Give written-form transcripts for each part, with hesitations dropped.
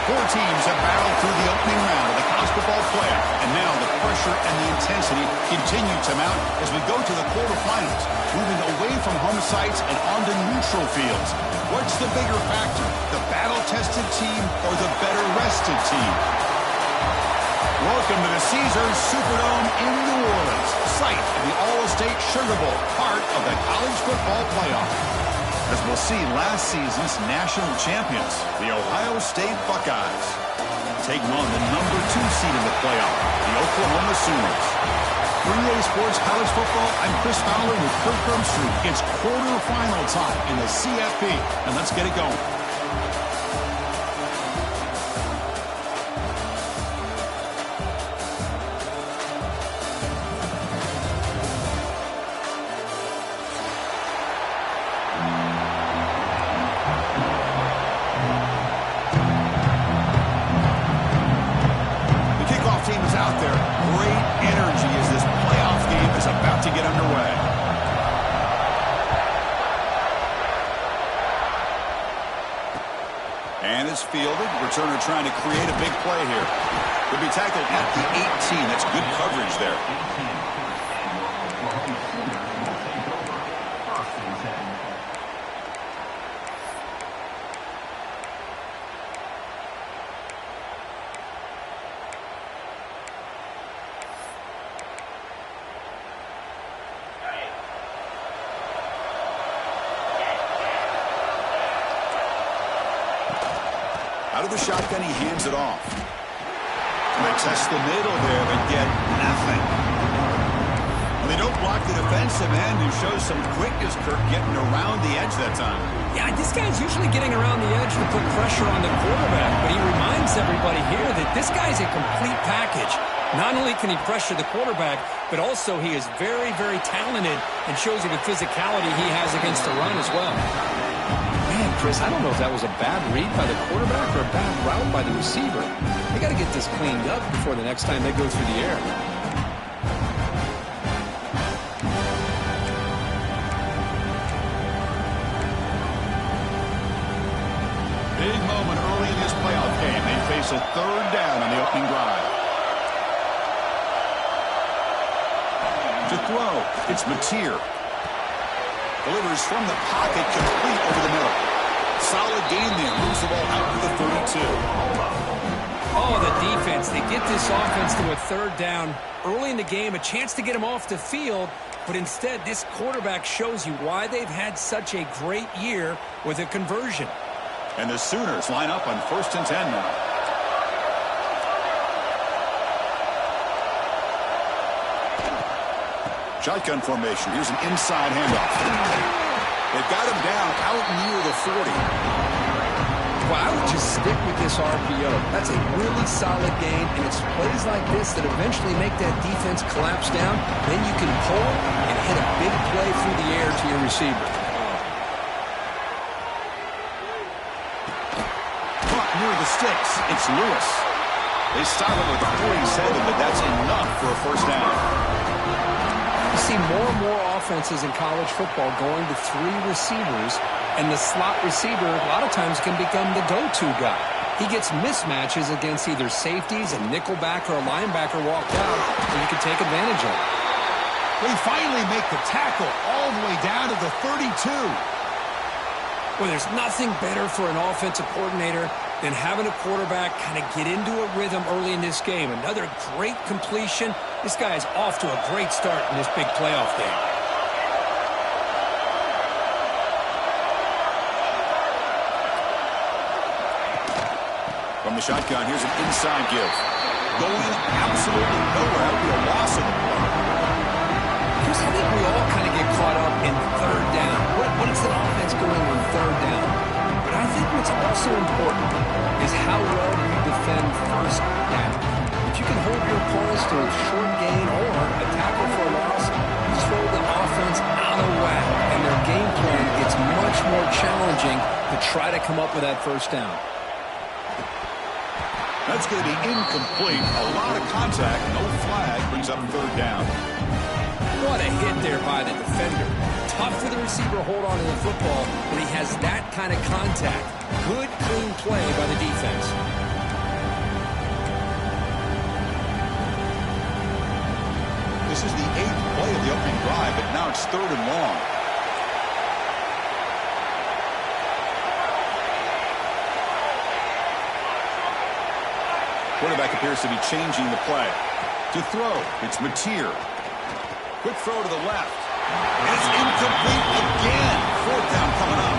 Four teams have battled through the opening round of the college football playoff, and now the pressure and the intensity continue to mount as we go to the quarterfinals, moving away from home sites and onto neutral fields. What's the bigger factor, the battle-tested team or the better-rested team? Welcome to the Caesars Superdome in New Orleans, site of the All-State Sugar Bowl, part of the college football playoff. As we'll see last season's national champions, the Ohio State Buckeyes, taking on the number 2 seed in the playoff, the Oklahoma Sooners. For EA Sports College Football, I'm Chris Fowler with Kirk Herbstreit. It's quarterfinal time in the CFP, and let's get it going. Fielded, returner trying to create a big play here. Will be tackled at the 18. That's good coverage there. Out of the shotgun, he hands it off. They test the middle there, but get nothing. Well, they don't block the defensive end, who shows some quickness, Kirk, getting around the edge that time. Yeah, this guy's usually getting around the edge to put pressure on the quarterback, but he reminds everybody here that this guy's a complete package. Not only can he pressure the quarterback, but also he is very, very talented and shows you the physicality he has against the run as well. Man, Chris, I don't know if that was a bad read by the quarterback or a bad route by the receiver. They got to get this cleaned up before the next time they go through the air. Big moment early in this playoff game. They face a third down on the opening drive. To throw, it's Mateer. Delivers from the pocket, complete over the middle. Solid gain there. Moves the ball out to the 32. Oh, the defense. They get this offense to a third down early in the game. A chance to get them off the field. But instead, this quarterback shows you why they've had such a great year with a conversion. And the Sooners line up on 1st and 10 now. Shotgun formation. Here's an inside handoff. They've got him down out near the 40. Well, I would just stick with this RPO. That's a really solid game, and it's plays like this that eventually make that defense collapse down. Then you can pull and hit a big play through the air to your receiver. Caught near the sticks. It's Lewis. They stop him with a 47, but that's enough for a first down. You see more and more offenses in college football going to 3 receivers, and the slot receiver a lot of times can become the go-to guy. He gets mismatches against either safeties, a nickelback, or a linebacker walked out, and you can take advantage of it. They finally make the tackle all the way down to the 32. Well, there's nothing better for an offensive coordinator than having a quarterback kind of get into a rhythm early in this game. Another great completion. This guy is off to a great start in this big playoff game. From the shotgun, here's an inside give. Going absolutely nowhere. That would be a loss of the play. Chris, I think we all kind of get caught up in third down. What is an offense going on third down? But I think what's also important is how well do you defend first down. If you can hold your opponents to a short gain or a tackle for a loss, you throw the offense out of whack, and their game plan gets much more challenging to try to come up with that first down. That's going to be incomplete. A lot of contact. No flag. Brings up third down. What a hit there by the defender. Tough for the receiver to hold on to the football when he has that kind of contact. Good, clean play by the defense. 3rd and long. Quarterback appears to be changing the play. To throw, it's Mateer. Quick throw to the left. And it's incomplete again. 4th down coming up.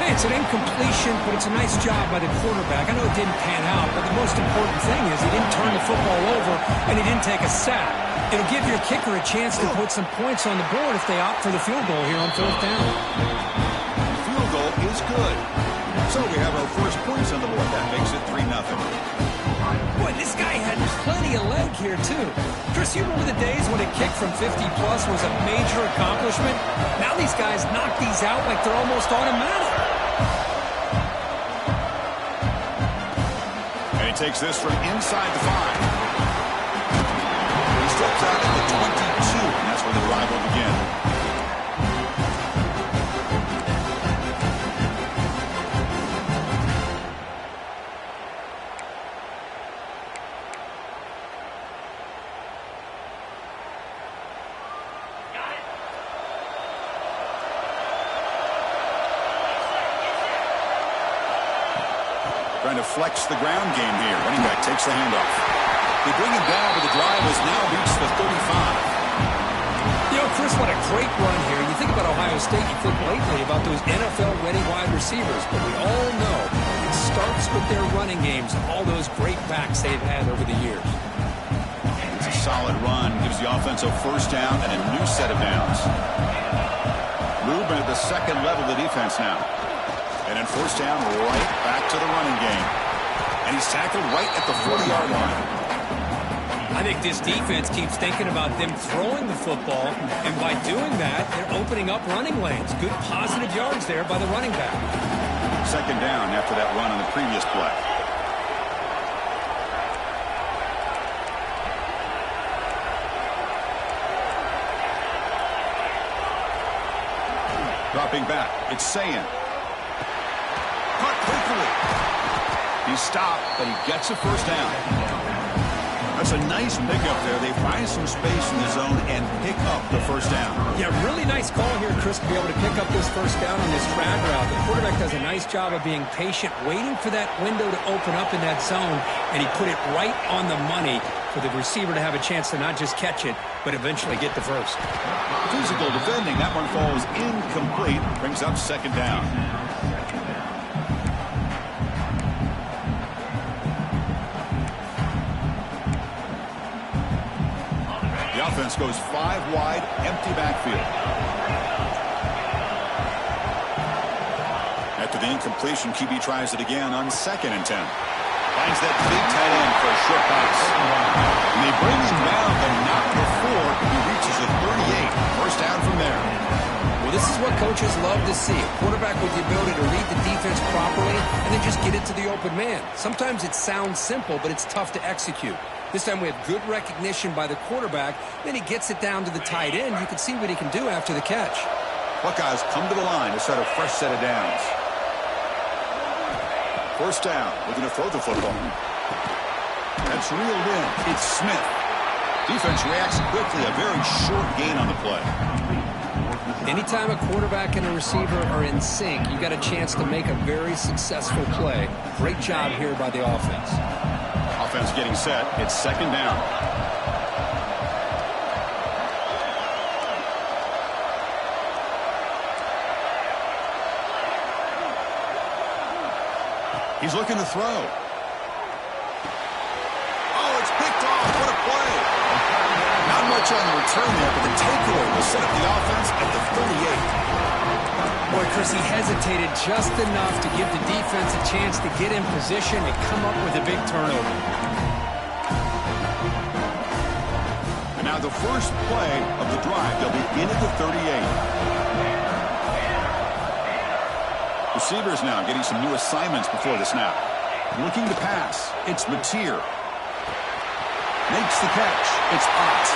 Hey, it's an incompletion, but it's a nice job by the quarterback. I know it didn't pan out, but the most important thing is he didn't turn the football over and he didn't take a sack. It'll give your kicker a chance to put some points on the board if they opt for the field goal here on 4th down. Field goal is good. So we have our first points on the board. That makes it 3-0. Boy, this guy had plenty of leg here, too. Chris, you remember the days when a kick from 50-plus was a major accomplishment? Now these guys knock these out like they're almost automatic. And he takes this from inside the 5. He steps out at the 22, and that's where the drive will begin. Trying to flex the ground game here. Running back takes the handoff. They bring him down, but the drive has now reached the 35. You know, Chris, what a great run here. You think about Ohio State, you think lately about those NFL-ready wide receivers, but we all know it starts with their running games, all those great backs they've had over the years. It's a solid run. Gives the offense a 1st down and a new set of downs. Movement at the 2nd level of the defense now. And then 1st down, right back to the running game. And he's tackled right at the 40-yard line. I think this defense keeps thinking about them throwing the football, and by doing that, they're opening up running lanes. Good positive yards there by the running back. 2nd down after that run on the previous play. Dropping back, it's Ncaa. Caught quickly. He's stopped, but he gets a 1st down. That's a nice pickup there. They find some space in the zone and pick up the 1st down. Yeah, really nice call here, Chris, to be able to pick up this 1st down on this drag route. The quarterback does a nice job of being patient, waiting for that window to open up in that zone, and he put it right on the money for the receiver to have a chance to not just catch it, but eventually get the 1st. Physical defending. That one falls incomplete. Brings up 2nd down. Offense goes 5 wide, empty backfield. After the incompletion, QB tries it again on 2nd and 10. Finds that big tight end for a short pass. And they bring him down, but not before he reaches the 38. 1st down from there. Well, this is what coaches love to see. A quarterback with the ability to read the defense properly and then just get it to the open man. Sometimes it sounds simple, but it's tough to execute. This time we have good recognition by the quarterback. Then he gets it down to the tight end. You can see what he can do after the catch. Buckeyes come to the line to start a fresh set of downs. 1st down. Looking to throw the football. That's reeled in. It's Smith. Defense reacts quickly. A very short gain on the play. Anytime a quarterback and a receiver are in sync, you got a chance to make a very successful play. Great job here by the offense. Offense getting set. It's 2nd down. He's looking to throw. Oh, it's picked off. What a play. Not much on the return there, but the takeaway will set up the offense at the 38. Boy, Chris, he hesitated just enough to give the defense a chance to get in position and come up with a big turnover. And now the first play of the drive. They'll begin at the 38. Receivers now getting some new assignments before the snap. Looking to pass. It's Mateer. Makes the catch. It's Ott.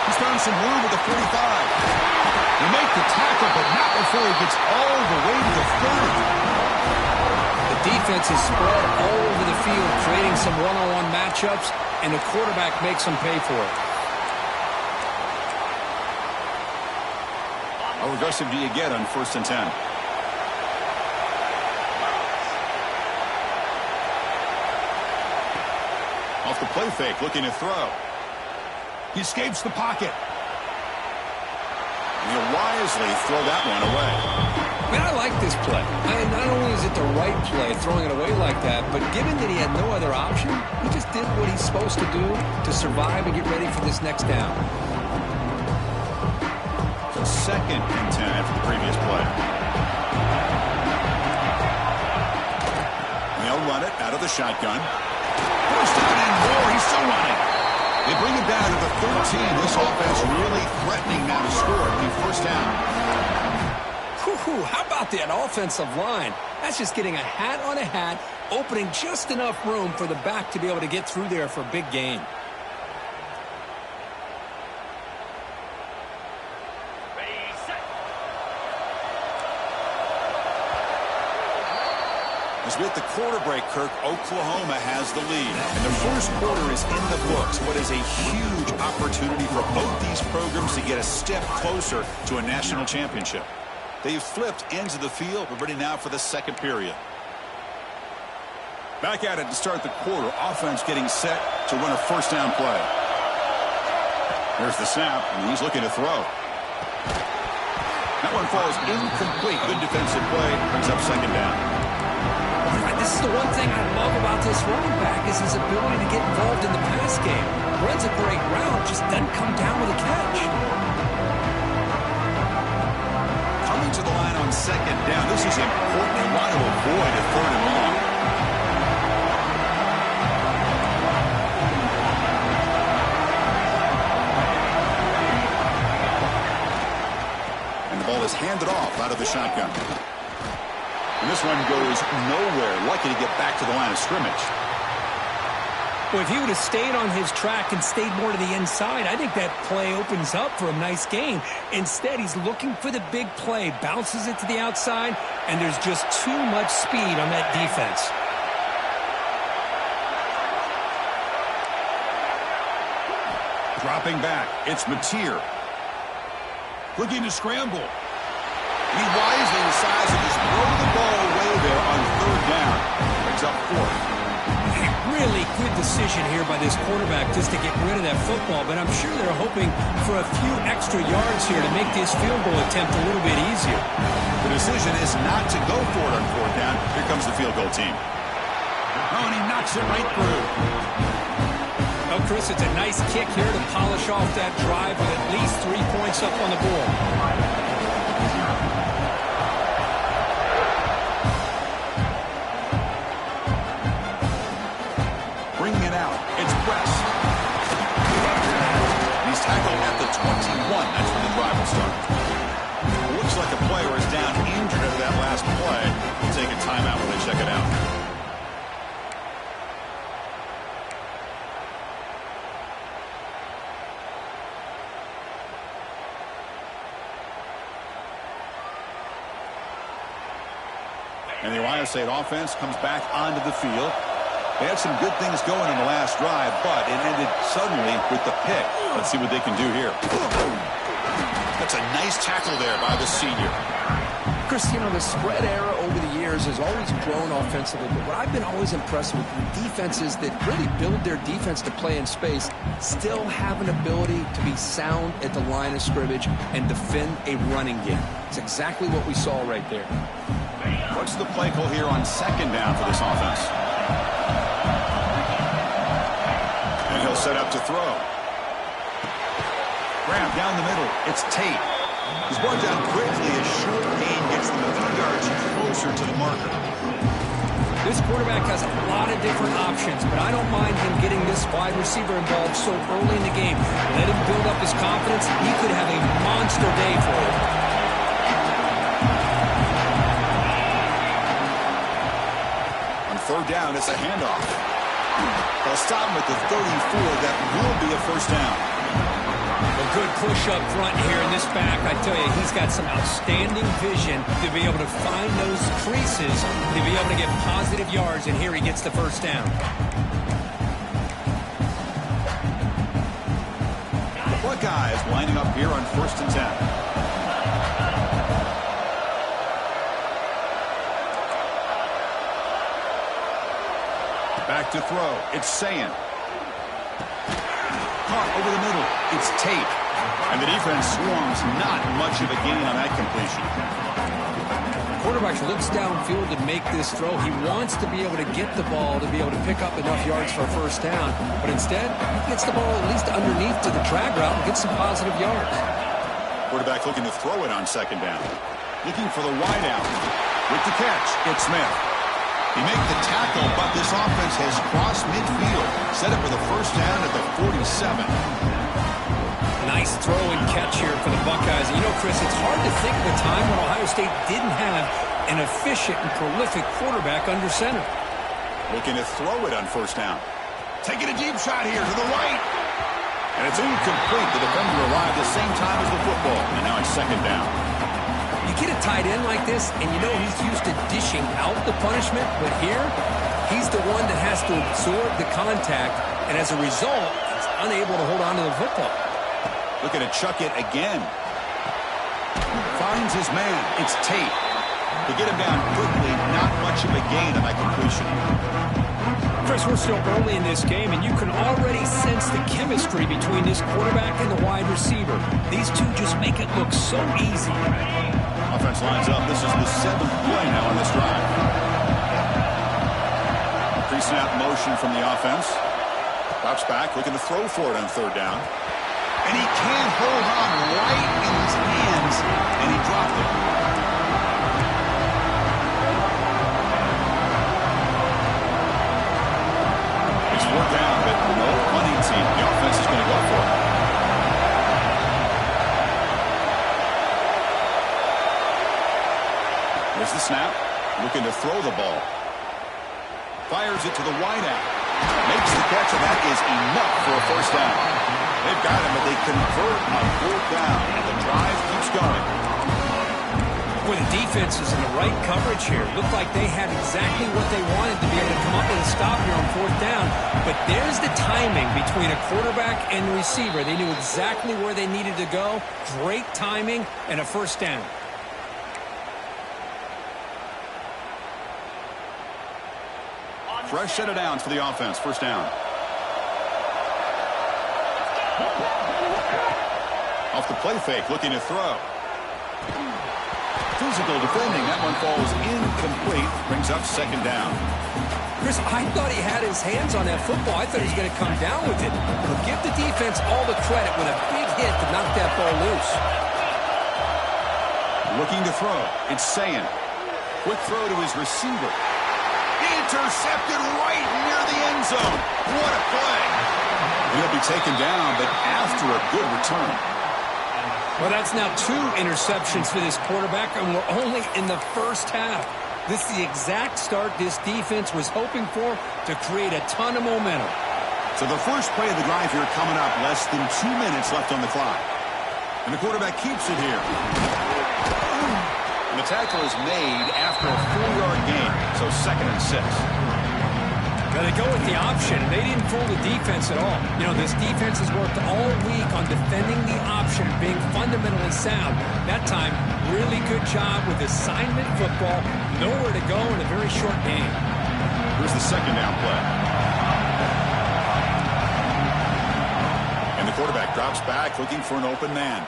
He's found some room at the 45. They make the tackle, but not before he gets all the way to the 30. The defense is spread all over the field, creating some one-on-one matchups, and the quarterback makes them pay for it. How aggressive do you get on 1st and 10? Off the play fake, looking to throw. He escapes the pocket. And he'll wisely throw that one away. Man, I like this play. Not only is it the right play, throwing it away like that, but given that he had no other option, he just did what he's supposed to do to survive and get ready for this next down. So 2nd and 10 after the previous play. And they'll run it out of the shotgun. First down and more. He's still running. They bring it down to the 13. This offense really threatening now to score. Be 1st down. How about that offensive line? That's just getting a hat on a hat, opening just enough room for the back to be able to get through there for a big gain. As we hit the quarter break, Kirk, Oklahoma has the lead. And the first quarter is in the books. What is a huge opportunity for both these programs to get a step closer to a national championship. They've flipped ends of the field. We're ready now for the 2nd period. Back at it to start the quarter. Offense getting set to run a 1st down play. There's the snap, and he's looking to throw. That one falls incomplete. Good defensive play. Brings up 2nd down. This is the one thing I love about this running back is his ability to get involved in the pass game. Runs a great route, just doesn't come down with a catch. Coming to the line on 2nd down. This is important. They want to avoid a 3rd and long. And the ball is handed off out of the shotgun. And this one goes nowhere. Lucky to get back to the line of scrimmage. Well, if he would have stayed on his track and stayed more to the inside, I think that play opens up for a nice gain. Instead, he's looking for the big play, bounces it to the outside, and there's just too much speed on that defense. Dropping back, it's Mateer. Looking to scramble. He wisely decides to just throw the ball away there on 3rd down. Brings up 4th. Really good decision here by this quarterback just to get rid of that football, but I'm sure they're hoping for a few extra yards here to make this field goal attempt a little bit easier. The decision is not to go for it on 4th down. Here comes the field goal team. Oh, and he knocks it right through. Well, Chris, it's a nice kick here to polish off that drive with at least 3 points up on the board. Tackled at the 21. That's when the drive will start. Looks like a player is down injured after that last play. We'll take a timeout when they check it out. And the Ohio State offense comes back onto the field. They had some good things going in the last drive, but it ended suddenly with the pick. Let's see what they can do here. That's a nice tackle there by the senior. Chris, you know, the spread era over the years has always grown offensively, but what I've been always impressed with defenses that really build their defense to play in space still have an ability to be sound at the line of scrimmage and defend a running game. It's exactly what we saw right there. What's the play call here on 2nd down for this offense? And he'll set up to throw. Grab down the middle. It's Tate. He's brought down quickly as short gain gets them a few yards closer to the marker. This quarterback has a lot of different options, but I don't mind him getting this wide receiver involved so early in the game. Let him build up his confidence. He could have a monster day for him. On 3rd down, it's a handoff. They'll stop him at the 34. That will be a 1st down. A good push up front here in this back. I tell you, he's got some outstanding vision to be able to find those creases, to be able to get positive yards, and here he gets the 1st down. The Buckeyes lining up here on 1st and 10. Back to throw. It's Ncaa. Caught over the middle. It's Tate. And the defense swarms. Not much of a gain on that completion. The quarterback looks downfield to make this throw. He wants to be able to get the ball to be able to pick up enough yards for a first down. But instead, he gets the ball at least underneath to the drag route and gets some positive yards. Quarterback looking to throw it on second down. Looking for the wide out. With the catch, it's Smith. He makes the tackle, but this offense has crossed midfield. Set up for the first down at the 47. Nice throw and catch here for the Buckeyes. And you know, Chris, it's hard to think of a time when Ohio State didn't have an efficient and prolific quarterback under center. Looking to throw it on first down. Taking a deep shot here to the right. And it's incomplete. The defender arrived at the same time as the football. And now it's second down. You get a tight end like this, and you know he's used to dishing out the punishment, but here, he's the one that has to absorb the contact, and as a result, he's unable to hold on to the football. Looking to chuck it again. Finds his man. It's Tate. To get him down quickly, not much of a gain on that completion. Chris, we're still early in this game, and you can already sense the chemistry between this quarterback and the wide receiver. These two just make it look so easy. Offense lines up. This is the 7th play now on this drive. Pre-snap motion from the offense. Drops back, looking to throw for it on third down. And he can't hold on right in his hands, and he dropped it. It's 4th down, but no punting team. The offense is going to go for it. There's the snap. Looking to throw the ball. Fires it to the wideout. Makes the catch, and that is enough for a first down. They've got him, but they convert on 4th down, and the drive keeps going. Boy, the defense is in the right coverage here. Looked like they had exactly what they wanted to be able to come up with a stop here on 4th down. But there's the timing between a quarterback and the receiver. They knew exactly where they needed to go. Great timing and a first down. Fresh set of downs for the offense. First down. Off the play fake, looking to throw. Physical defending. That one falls incomplete. Brings up second down. Chris, I thought he had his hands on that football. I thought he was going to come down with it. But give the defense all the credit with a big hit to knock that ball loose. Looking to throw. It's Ncaa. Quick throw to his receiver. Intercepted right near the end zone. What a play. He'll be taken down, but after a good return. Well, that's now 2 interceptions for this quarterback, and we're only in the first half. This is the exact start this defense was hoping for to create a ton of momentum. So the first play of the drive here coming up, less than 2 minutes left on the clock. And the quarterback keeps it here. And the tackle is made after a 4-yard gain, so 2nd and 6. Now they go with the option, and they didn't fool the defense at all. You know, this defense has worked all week on defending the option, being fundamentally sound. That time, really good job with assignment football. Nowhere to go in a very short game. Here's the second down play. And the quarterback drops back, looking for an open man.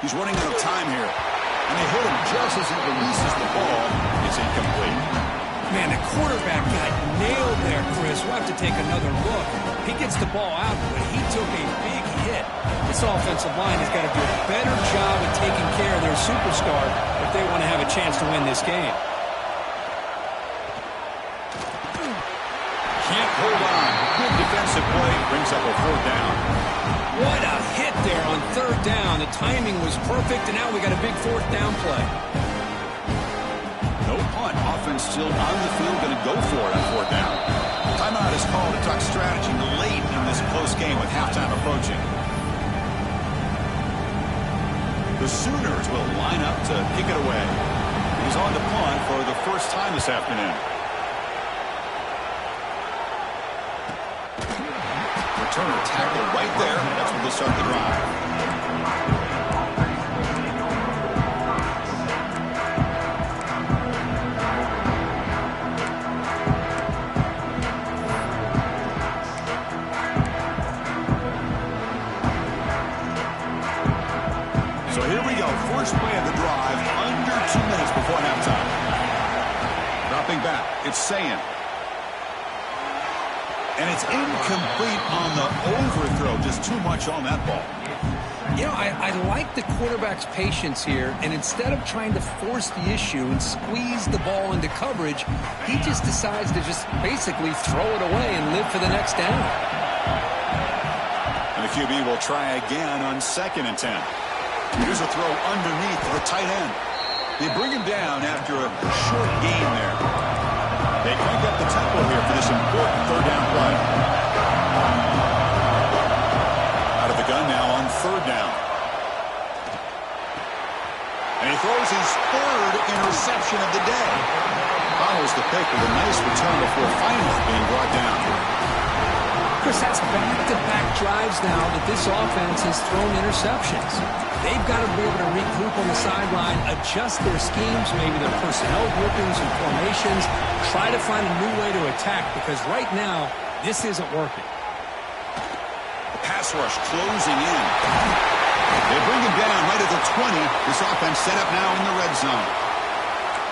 He's running out of time here. And they hit him just as he releases the ball. It's incomplete. Man, the quarterback got nailed there, Chris. We'll have to take another look. He gets the ball out, but he took a big hit. This offensive line has got to do a better job of taking care of their superstar if they want to have a chance to win this game. Can't hold on. Good defensive play. Brings up a 4th down. What a hit there on 3rd down. The timing was perfect, and now we got a big 4th down play. No punt. Offense still on the field, going to go for it on 4th down. Timeout is called to talk strategy late in this close game with halftime approaching. The Sooners will line up to kick it away. He's on the punt for the first time this afternoon. Returner tackle right there. That's where they start the drive. It's saying. And it's incomplete on the overthrow. Just too much on that ball. You know, I like the quarterback's patience here, and instead of trying to force the issue and squeeze the ball into coverage, he just decides to just basically throw it away and live for the next down. And the QB will try again on 2nd and 10. Here's a throw underneath to the tight end. They bring him down after a short gain there. They crank up the tempo here for this important 3rd down play. Out of the gun now on 3rd down. And he throws his 3rd interception of the day. Follows the pick with a nice return before finally being brought down. Chris, that's back-to-back drives now that this offense has thrown interceptions. They've got to be able to recoup on the sideline, adjust their schemes, maybe their personnel groupings and formations, try to find a new way to attack, because right now, this isn't working. Pass rush closing in. They bring him down right at the 20. This offense set up now in the red zone.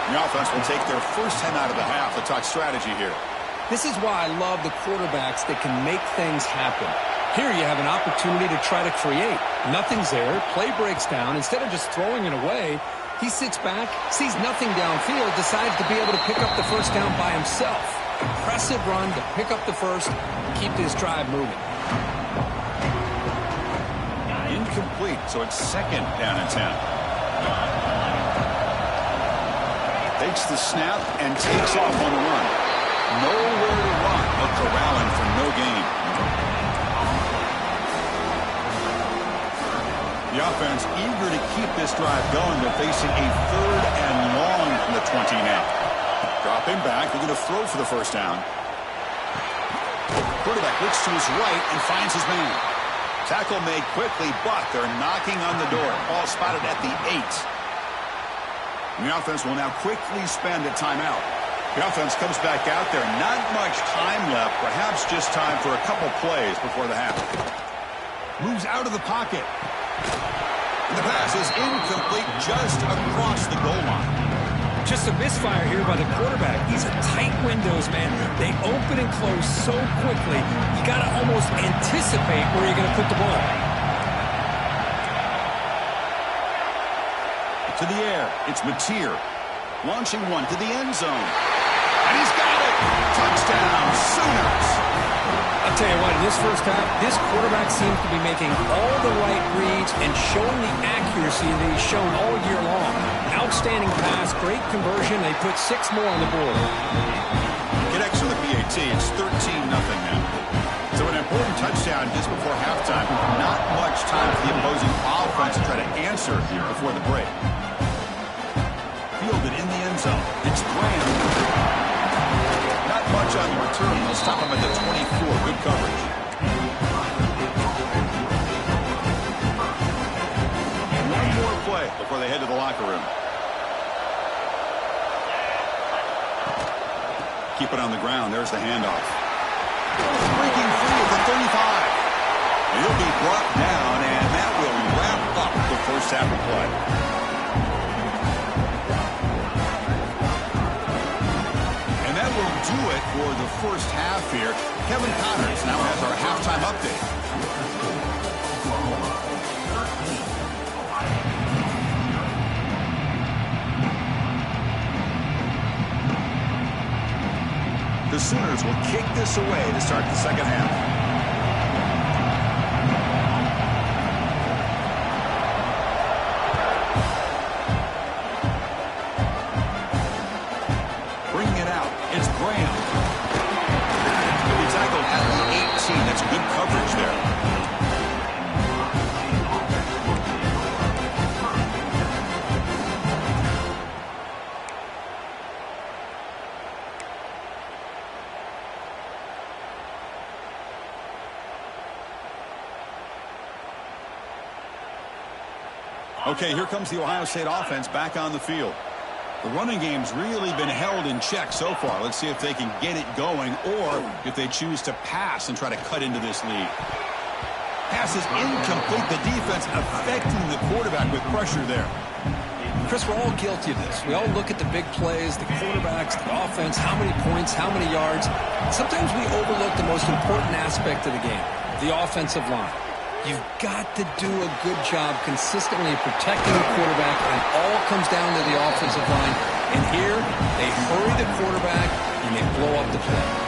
The offense will take their first 10 out of the half. The talk strategy here. This is why I love the quarterbacks that can make things happen. Here you have an opportunity to try to create. Nothing's there. Play breaks down. Instead of just throwing it away, he sits back, sees nothing downfield, decides to be able to pick up the first down by himself. Impressive run to pick up the first, keep this drive moving. Incomplete, so it's 2nd down and 10. Takes the snap and takes off on the run. Nowhere to run, but corralling for no gain. The offense eager to keep this drive going. They're facing a 3rd and long from the 20 now. Dropping back, they're going to throw for the first down. Quarterback looks to his right and finds his man. Tackle made quickly, but they're knocking on the door. Ball spotted at the 8. And the offense will now quickly spend a timeout. The offense comes back out there. Not much time left. Perhaps just time for a couple plays before the half. Moves out of the pocket. And the pass is incomplete just across the goal line. Just a misfire here by the quarterback. These are tight windows, man. They open and close so quickly. You got to almost anticipate where you're going to put the ball. To the air, it's Mateer. Launching one to the end zone. And he's got it! Touchdown, Sooners! I'll tell you what, in this first half, this quarterback seems to be making all the right reads and showing the accuracy that he's shown all year long. Outstanding pass, great conversion. They put 6 more on the board. Connects with the PAT. It's 13-0 now. So an important touchdown just before halftime. Not much time for the opposing offense to try to answer before the break. Fielded in the end zone. It's Graham. Not much on the return. They'll stop him at the 24. Good coverage. One more play before they head to the locker room. Keep it on the ground. There's the handoff. Breaking free at the 35. He'll be brought down, and that will wrap up the first half of play. And that will do it for the first half here. Kevin Connors now has our halftime update. The Sooners will kick this away to start the second half. Bringing it out, it's Graham. He tackled at the 18. That's good coverage there. Okay, here comes the Ohio State offense back on the field. The running game's really been held in check so far. Let's see if they can get it going or if they choose to pass and try to cut into this lead. Pass is incomplete. The defense affecting the quarterback with pressure there. Chris, we're all guilty of this. We all look at the big plays, the quarterbacks, the offense, how many points, how many yards. Sometimes we overlook the most important aspect of the game, the offensive line. You've got to do a good job consistently protecting the quarterback, and it all comes down to the offensive line. And here, they hurry the quarterback, and they blow up the play.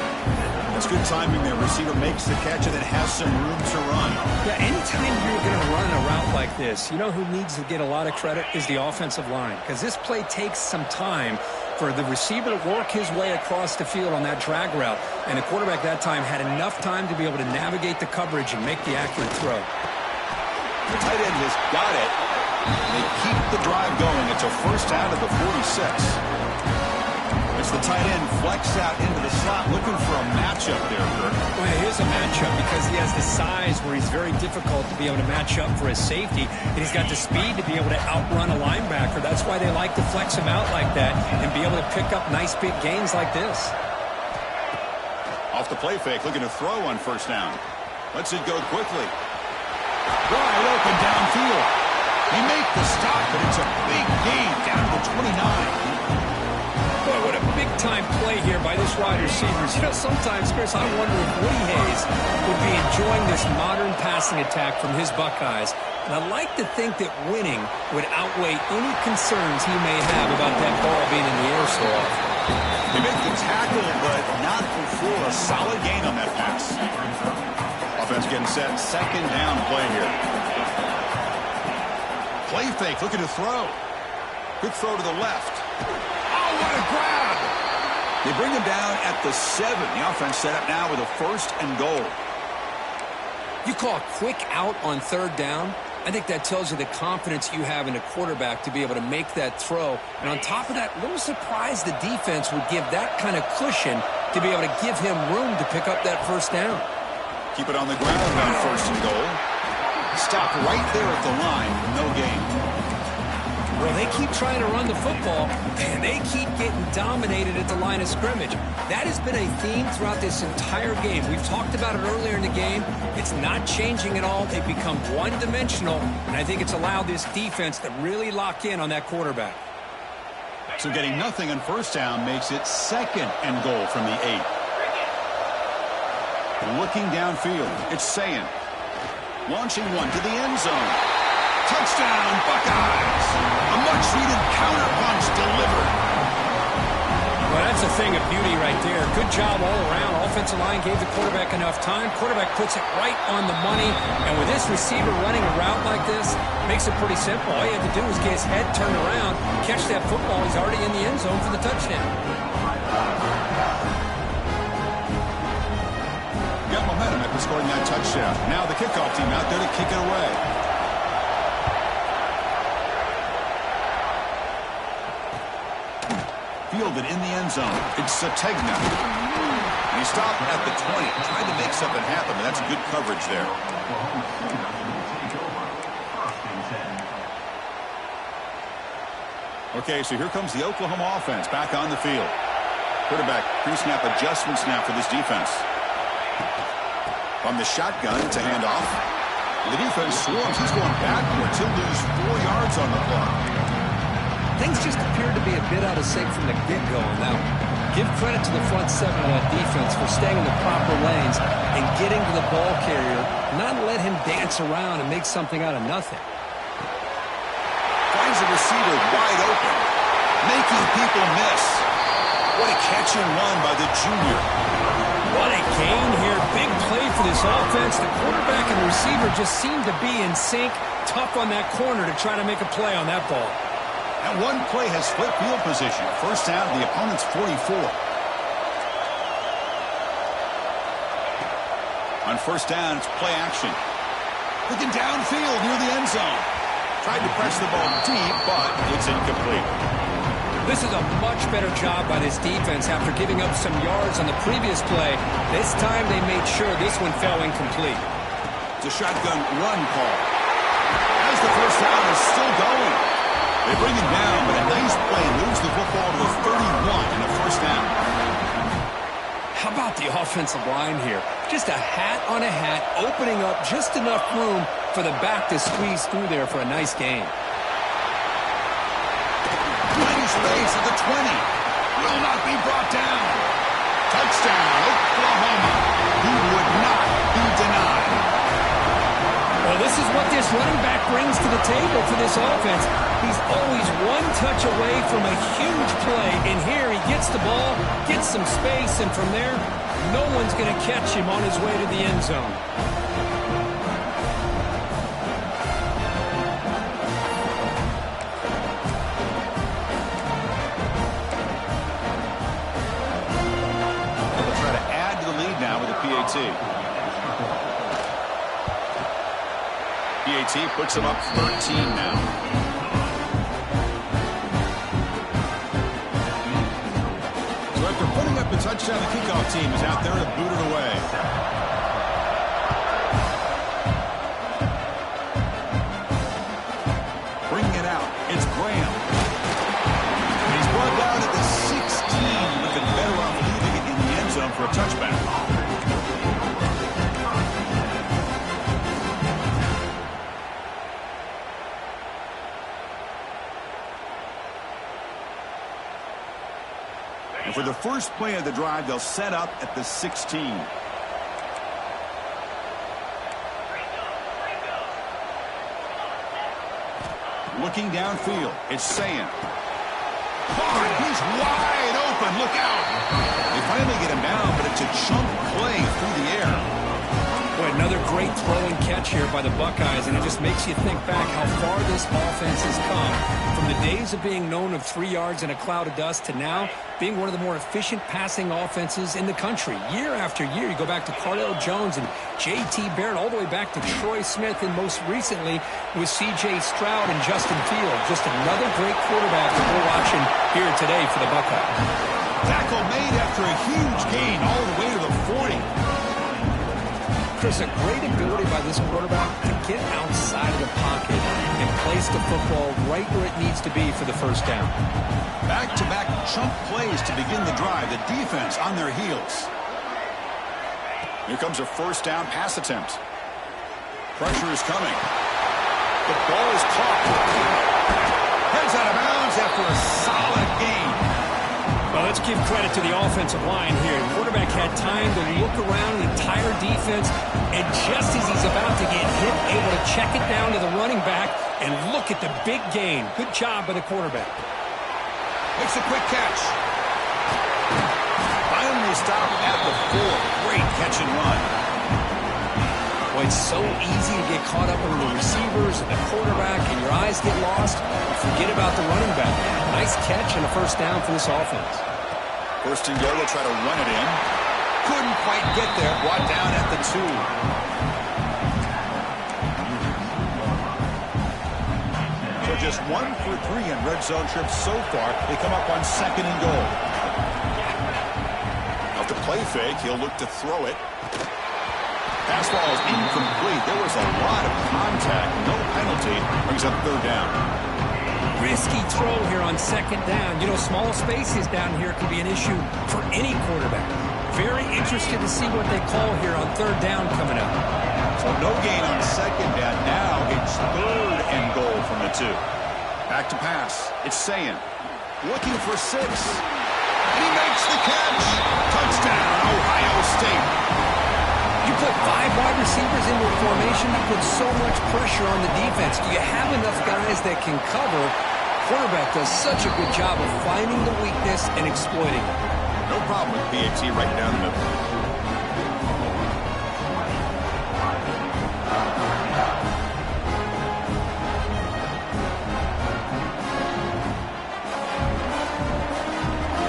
That's good timing there. Receiver makes the catch and then has some room to run. Yeah, anytime you're going to run a route like this, you know who needs to get a lot of credit is the offensive line, because this play takes some time for the receiver to work his way across the field on that drag route, and the quarterback that time had enough time to be able to navigate the coverage and make the accurate throw. The tight end has got it. They keep the drive going. It's a first out of the 46. It's the tight end flex out into the slot, looking for a matchup there, Kirk. Well, it is a matchup because he has the size where he's very difficult to be able to match up for his safety, and he's got the speed to be able to outrun a linebacker. That's why they like to flex him out like that and be able to pick up nice big gains like this. Off the play fake, looking to throw on first down. Lets it go quickly. Wide open downfield. They make the stop, but it's a big gain down to the 29. Boy, what a big-time play here by this wide receivers. You know, sometimes, Chris, I wonder if Woody Hayes would be enjoying this modern passing attack from his Buckeyes. And I like to think that winning would outweigh any concerns he may have about that ball being in the air so often. They make the tackle, but not before a solid gain on that pass. Offense getting set. Second down play here. Play fake, looking to throw. Good throw to the left. Oh, what a grab! They bring him down at the 7. The offense set up now with a first and goal. You call a quick out on third down. I think that tells you the confidence you have in a quarterback to be able to make that throw. And on top of that, a little surprised the defense would give that kind of cushion to be able to give him room to pick up that first down. Keep it on the ground on first and goal. Stop right there at the line. No gain. Well, they keep trying to run the football, and they keep getting dominated at the line of scrimmage. That has been a theme throughout this entire game. We've talked about it earlier in the game. It's not changing at all. They've become one-dimensional, and I think it's allowed this defense to really lock in on that quarterback. So getting nothing on first down makes it second and goal from the 8. Looking downfield, it's Ncaa. Launching one to the end zone. Touchdown, Buckeyes! A much-needed counter-punch delivered. Well, that's a thing of beauty right there. Good job all around. Offensive line gave the quarterback enough time. Quarterback puts it right on the money. And with this receiver running a route like this, makes it pretty simple. All you have to do is get his head turned around, catch that football. He's already in the end zone for the touchdown. Got momentum after scoring that touchdown. Now the kickoff team out there to kick it away. Fielded in the end zone. It's Sategna. He stopped at the 20. Tried to make something happen, but that's good coverage there. Okay, so here comes the Oklahoma offense back on the field. Quarterback pre-snap adjustments now for this defense. From the shotgun to handoff. The defense swarms. He's going backwards. He'll lose 4 yards on the clock. Things just appeared to be a bit out of sync from the get-go on that one. Give credit to the front 7 of that defense for staying in the proper lanes and getting to the ball carrier, not let him dance around and make something out of nothing. Finds the receiver wide open, making people miss. What a catch and run by the junior. What a gain here. Big play for this offense. The quarterback and the receiver just seem to be in sync. Tough on that corner to try to make a play on that ball. That one play has split field position. First down to the opponent's 44. On first down, it's play action. Looking downfield near the end zone. Tried to press the ball deep, but it's incomplete. This is a much better job by this defense after giving up some yards on the previous play. This time they made sure this one fell incomplete. It's a shotgun run call. As the first down is still going. They bring him down, but a nice play moves the football to the 31 and a first down. How about the offensive line here? Just a hat on a hat, opening up just enough room for the back to squeeze through there for a nice gain. space at the 20. Will not be brought down. Touchdown, Oklahoma. He would not be denied. Well, this is what this running back brings to the table for this offense. He's always one touch away from a huge play, and here he gets the ball, gets some space, and from there, no one's going to catch him on his way to the end zone. They'll try to add to the lead now with a PAT. PAT puts him up 13 now. So after putting up the touchdown, the kickoff team is out there to boot it away. Bringing it out, it's Graham. And he's brought down at the 16. Would have been better off leaving it in the end zone for a touchback. And for the first play of the drive, they'll set up at the 16. Looking downfield, it's Ncaa. Caught, he's wide open, look out. They finally get him down, but it's a chunk play through the air. Boy, another great throw and catch here by the Buckeyes, and it just makes you think back how far this offense has come. From the days of being known of 3 yards in a cloud of dust to now being one of the more efficient passing offenses in the country. Year after year, you go back to Cardell Jones and J.T. Barrett, all the way back to Troy Smith, and most recently with C.J. Stroud and Justin Fields. Just another great quarterback that we're watching here today for the Buckeyes. Tackle made after a huge gain all the way to the 40. Chris, a great ability by this quarterback to get outside of the pocket and place the football right where it needs to be for the first down. Back-to-back chunk plays to begin the drive. The defense on their heels. Here comes a first down pass attempt. Pressure is coming. The ball is caught. Heads out of bounds after a solid gain. Well, let's give credit to the offensive line here. The quarterback had time to look around the entire defense, and just as he's about to get hit, able to check it down to the running back, and look at the big gain. Good job by the quarterback. Makes a quick catch. Finally stopped at the 4. Great catch and run. Boy, it's so easy to get caught up in the receivers and the quarterback, and your eyes get lost. Forget about the running back. Nice catch and a first down for this offense. First and goal, they'll try to run it in. Couldn't quite get there. Brought down at the 2. So just 1 for 3 in red zone trips so far. They come up on second and goal. Off the play fake, he'll look to throw it. Pass ball is incomplete. There was a lot of contact. No penalty. Brings up third down. Risky throw here on second down. You know, small spaces down here can be an issue for any quarterback. Very interested to see what they call here on third down coming up. So no gain on second down. Now it's third and goal from the 2. Back to pass. It's Ncaa. Looking for 6. And he makes the catch. Touchdown, Ohio State. You put 5 wide receivers into a formation, you put so much pressure on the defense. Do you have enough guys that can cover? Quarterback does such a good job of finding the weakness and exploiting it. No problem with PAT right down the middle.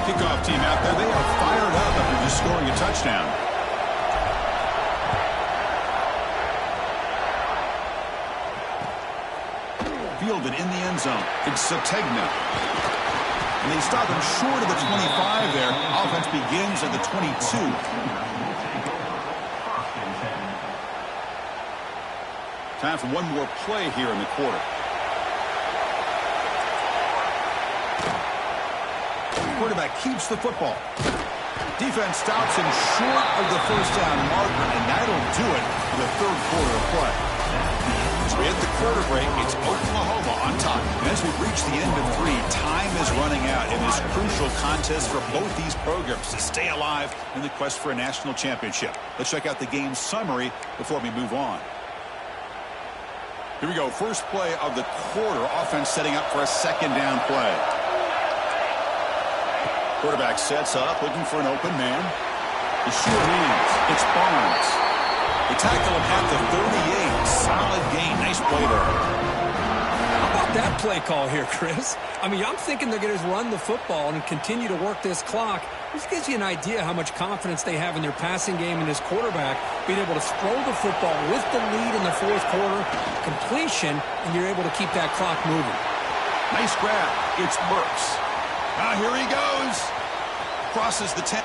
Kickoff team out there, they are fired up after just scoring a touchdown. Fielded in the end zone. It's Sategna. And they stop him short of the 25 there. Offense begins at the 22. Time for one more play here in the quarter. Quarterback keeps the football. Defense stops him short of the first down marker, and that'll do it for the third quarter of play. As we hit the quarter break, it's Oklahoma on top. And as we've reached the end of 3, time is running out in this crucial contest for both these programs to stay alive in the quest for a national championship. Let's check out the game summary before we move on. Here we go. First play of the quarter. Offense setting up for a second down play. Quarterback sets up, looking for an open man. The sure hands. It's Barnes. They tackle him at the 38. Solid gain. Nice play there. How about that play call here, Chris? I mean, I'm thinking they're going to run the football and continue to work this clock. This gives you an idea how much confidence they have in their passing game and this quarterback being able to throw the football with the lead in the fourth quarter, completion, and you're able to keep that clock moving. Nice grab. It's Burks. Now here he goes. Crosses the 10.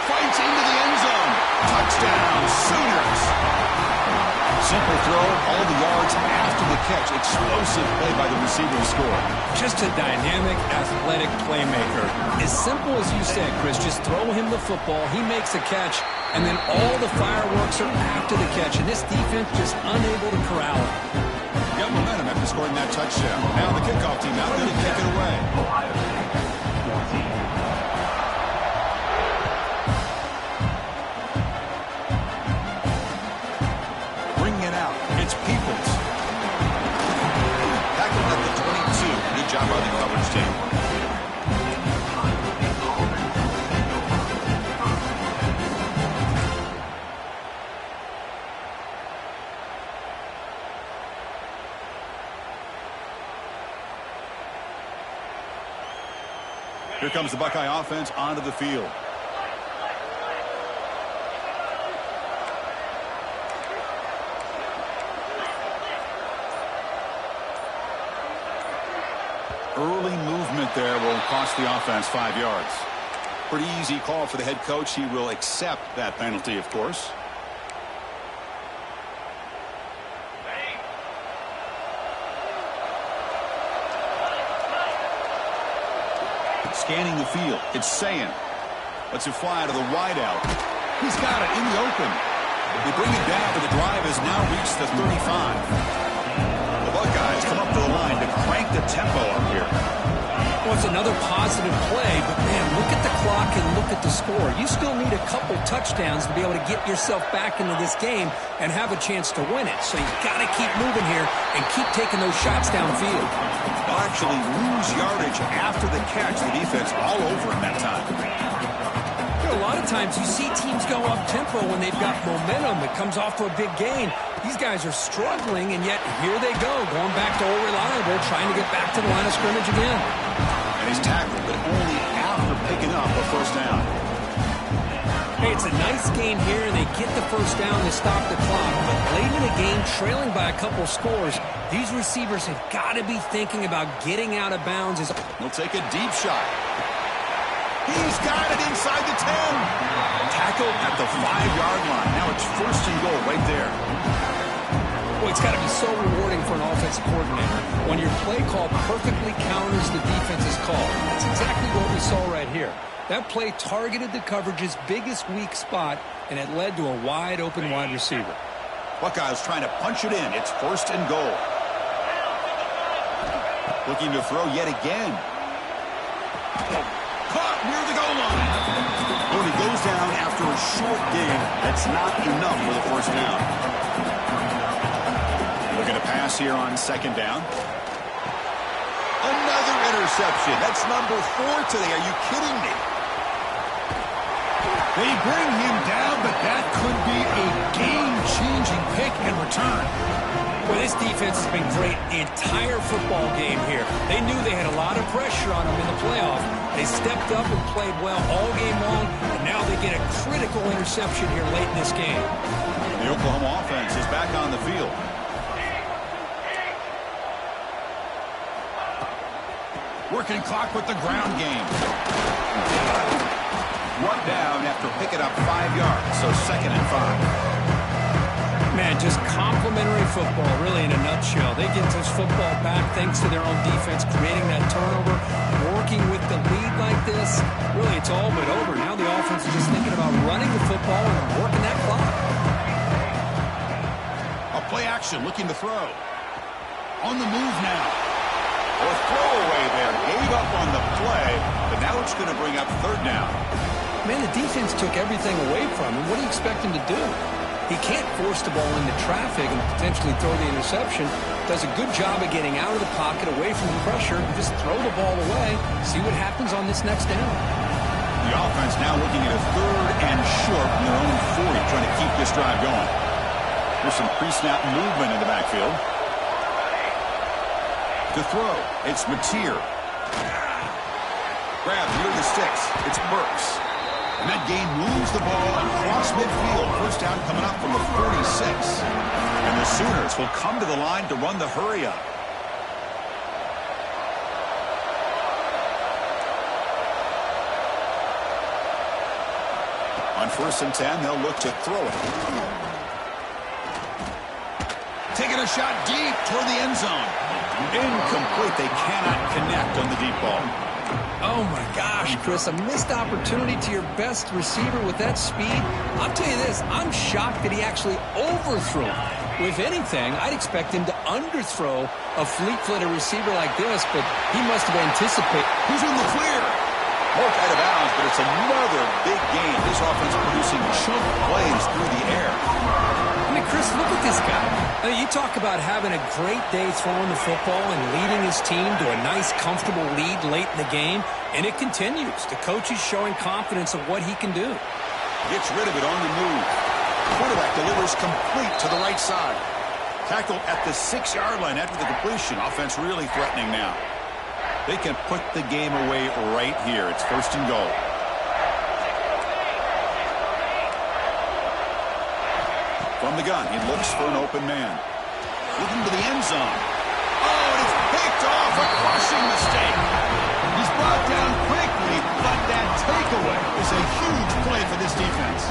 Fights into the end zone. Touchdown, Sooners. Simple throw, all the yards after the catch. Explosive play by the receiver to score. Just a dynamic, athletic playmaker. As simple as you said, Chris, just throw him the football. He makes a catch, and then all the fireworks are after the catch, and this defense just unable to corral it. Got momentum after scoring that touchdown. Now the kickoff team out there to kick it away. It's Peoples. Tackled at the 22. Good job by the coverage team. Here comes the Buckeye offense onto the field. Early movement there will cost the offense 5 yards. Pretty easy call for the head coach. He will accept that penalty, of course. Scanning the field. It's Sayan. Lets it fly to the wideout. He's got it in the open. They bring it down, but the drive has now reached the 35. The Buckeyes come up to the line to crank the tempo up here. Well, it's another positive play, but, man, look at the clock and look at the score. You still need a couple touchdowns to be able to get yourself back into this game and have a chance to win it. So you've got to keep moving here and keep taking those shots downfield. They'll actually lose yardage after the catch. The defense all over him that time. A lot of times you see teams go up-tempo when they've got momentum. It comes off to a big gain. These guys are struggling, and yet here they go, going back to old reliable, trying to get back to the line of scrimmage again. And he's tackled, but only after picking up a first down. Hey, it's a nice gain here, and they get the first down to stop the clock. But late in the game, trailing by a couple scores, these receivers have got to be thinking about getting out of bounds. He'll take a deep shot. He's got it inside the 10. Tackled at the 5-yard line. Now it's first and goal right there. Well, it's got to be so rewarding for an offensive coordinator when your play call perfectly counters the defense's call. That's exactly what we saw right here. That play targeted the coverage's biggest weak spot, and it led to a wide-open wide receiver. Buckeyes trying to punch it in. It's first and goal. Looking to throw yet again. Caught near the goal line. When he goes down after a short gain, that's not enough for the first down. Looking to pass here on second down. Another interception. That's number 4 today. Are you kidding me? They bring him down, but that could be a game-changing pick and return. Well, this defense has been great the entire football game here. They knew they had a lot of pressure on them in the playoff. They stepped up and played well all game long, and now they get a critical interception here late in this game. The Oklahoma offense is back on the field. Working clock with the ground game. 1 down after picking up 5 yards, so second and 5. Man, just complimentary football, really, in a nutshell. They get this football back thanks to their own defense, creating that turnover, working with the lead like this. Really, it's all but over. Now the offense is just thinking about running the football and working that clock. A play action, looking to throw. On the move now. A throwaway there. Gave up on the play, but now it's going to bring up third down. Man, the defense took everything away from him. What do you expect him to do? He can't force the ball into traffic and potentially throw the interception. Does a good job of getting out of the pocket, away from the pressure, and just throw the ball away. See what happens on this next down. The offense now looking at a third and short from their own 40, trying to keep this drive going. There's some pre-snap movement in the backfield. To throw, it's Ncaa. Grab near the sticks. It's Burks. And that gain moves the ball across midfield. First down coming up from the 46. And the Sooners will come to the line to run the hurry up. On 1st and 10, they'll look to throw it. Taking a shot deep toward the end zone. Incomplete. They cannot connect on the deep ball. Oh, my gosh, Chris, a missed opportunity to your best receiver with that speed. I'll tell you this, I'm shocked that he actually overthrew him. If anything, I'd expect him to underthrow a fleet-footed receiver like this, but he must have anticipated. Who's in the clear? Marked out of bounds, but it's another big gain. This offense producing chunk plays through the air. I mean, Chris, look at this guy. I mean, you talk about having a great day throwing the football and leading his team to a nice, comfortable lead late in the game, and it continues. The coach is showing confidence of what he can do. Gets rid of it on the move. Quarterback delivers complete to the right side. Tackled at the 6-yard line after the completion. Offense really threatening now. They can put the game away right here. It's 1st and goal. From the gun, he looks for an open man. Looking to the end zone. Oh, and it's picked off. A crushing mistake. He's brought down quickly, but that takeaway is a huge play for this defense.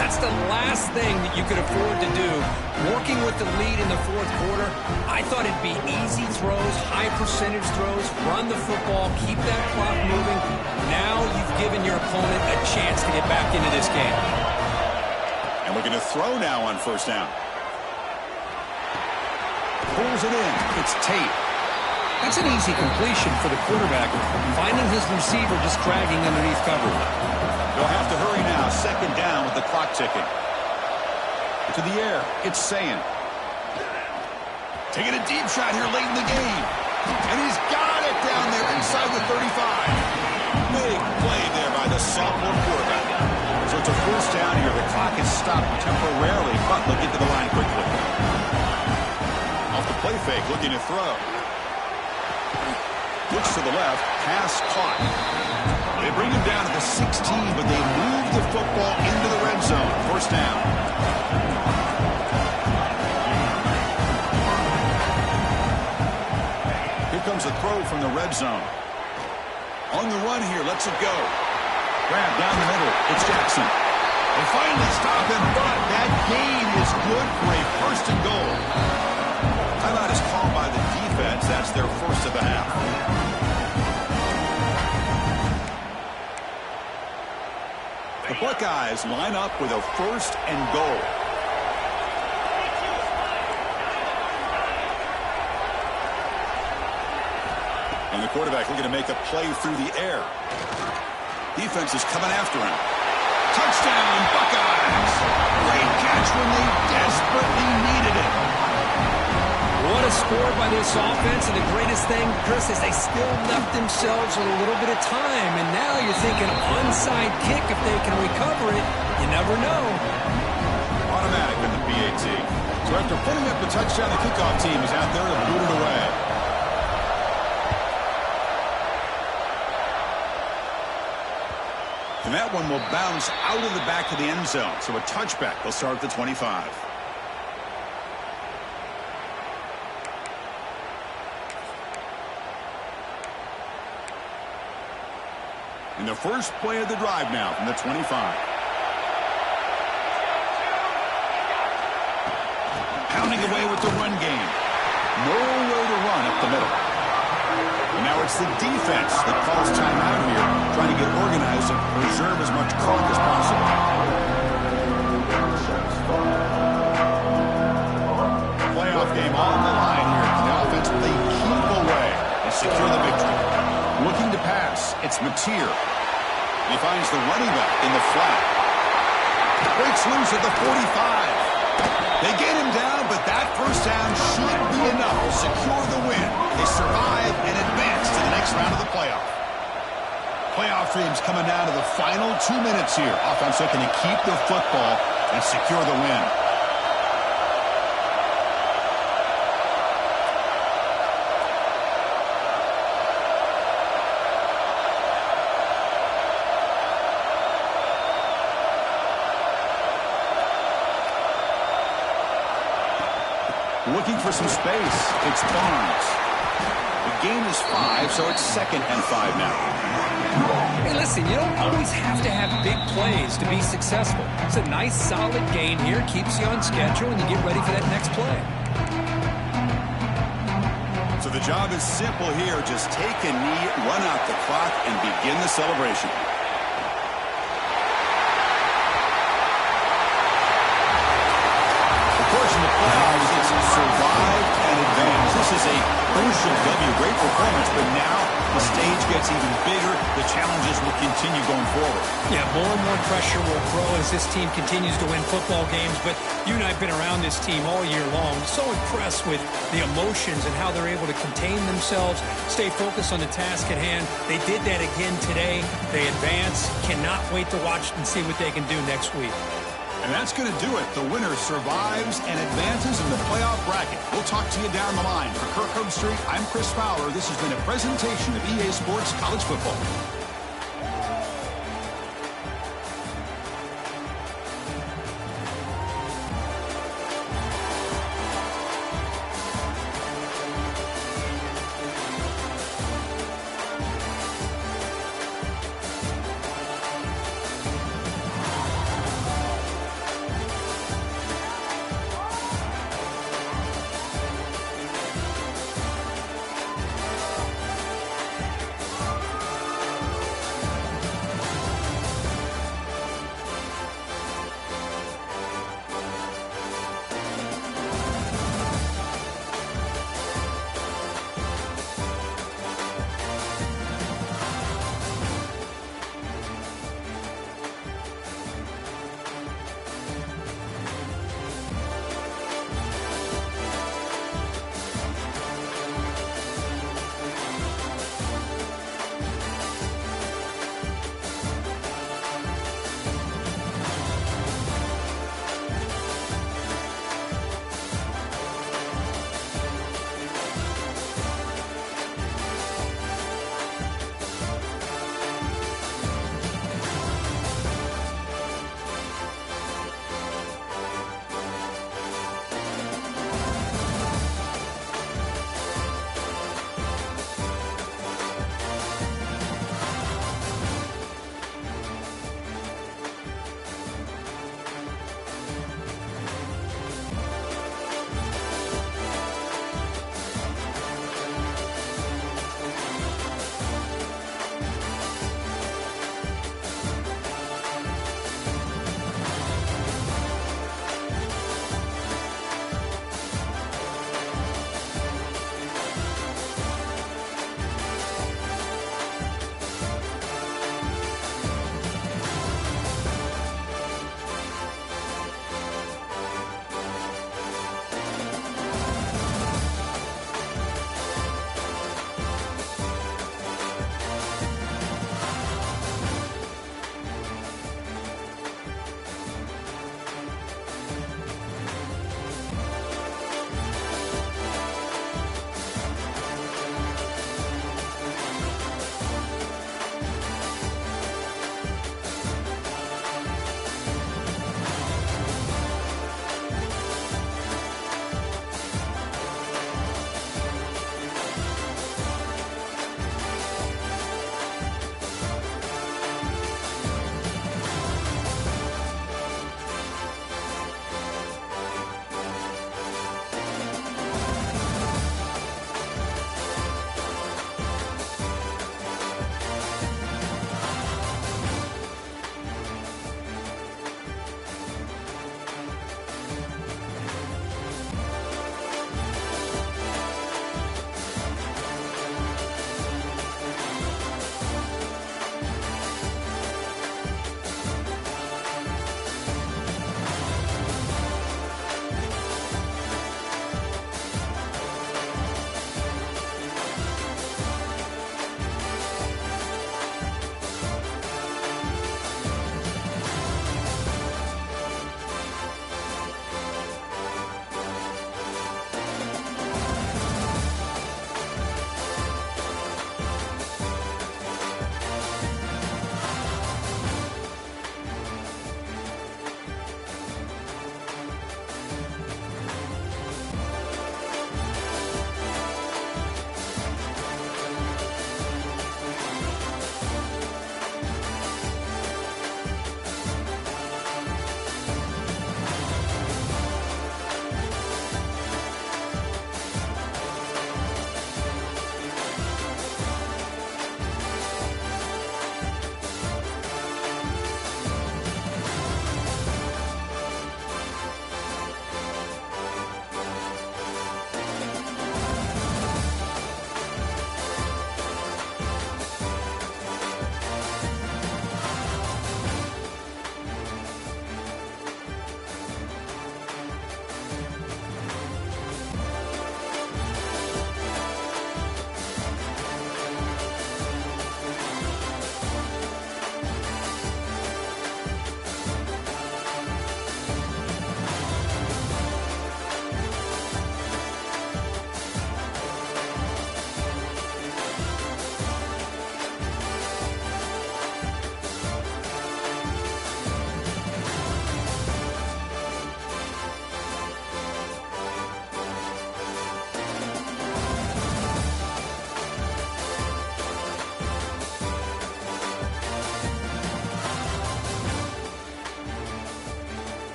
That's the last thing that you could afford to do. Working with the lead in the 4th quarter, I thought it'd be easy throws, high percentage throws, run the football, keep that clock moving. Now you've given your opponent a chance to get back into this game. And we're going to throw now on 1st down. Pulls it in. It's Tate. That's an easy completion for the quarterback, finding his receiver just dragging underneath coverage. They'll have to hurry now. 2nd down with the clock ticking. To the air. It's Ncaa. Taking a deep shot here late in the game. And he's got it down there inside the 35. Big play there by the sophomore quarterback. So it's a 1st down here. The clock is stopped temporarily, but they'll get to the line quickly. Off the play fake, looking to throw. Looks to the left, pass caught. They bring him down to the 16, but they move the football into the red zone. 1st down. Here comes a throw from the red zone. On the run here, lets it go. Grab down the middle. It's Jackson. They finally stop him, but that gain is good for a 1st and goal. Timeout is called by the defense. That's their 1st of the half. The Buckeyes line up with a 1st and goal. And the quarterback looking to make a play through the air. Defense is coming after him. Touchdown, Buckeyes! Great catch when they desperately needed it. What a score by this offense, and the greatest thing, Chris, is they still left themselves with a little bit of time, and now you're thinking onside kick if they can recover it. You never know. Automatic in the PAT. So after putting up the touchdown, the kickoff team is out there to boot it away. And that one will bounce out of the back of the end zone. So a touchback. They'll start at the 25. In the first play of the drive now from the 25. Pounding away with the run game. Nowhere to run up the middle. And now it's the defense that calls timeout here, trying to get organized and preserve as much clock as possible. Playoff game on the line here It's Mateer. He finds the running back in the flat. Breaks loose at the 45. They get him down, but that first down should be enough to secure the win. They survive and advance to the next round of the playoff. Playoff dreams coming down to the final 2 minutes here. Offense looking to keep the football and secure the win. Looking for some space. It's Barnes. The gain is 5, so it's 2nd and 5 now. Hey, listen, you don't always have to have big plays to be successful. It's a nice, solid gain here. Keeps you on schedule, and you get ready for that next play. So the job is simple here. Just take a knee, run out the clock, and begin the celebration. In the playoffs, it's survive and advance. This is a crucial W. Great performance, but now the stage gets even bigger. The challenges will continue going forward. Yeah, more and more pressure will grow as this team continues to win football games. But you and I have been around this team all year long. So impressed with the emotions and how they're able to contain themselves, stay focused on the task at hand. They did that again today. They advance. Cannot wait to watch and see what they can do next week. And that's going to do it. The winner survives and advances in the playoff bracket. We'll talk to you down the line. For Kirk Herbstreit, I'm Chris Fowler. This has been a presentation of EA Sports College Football.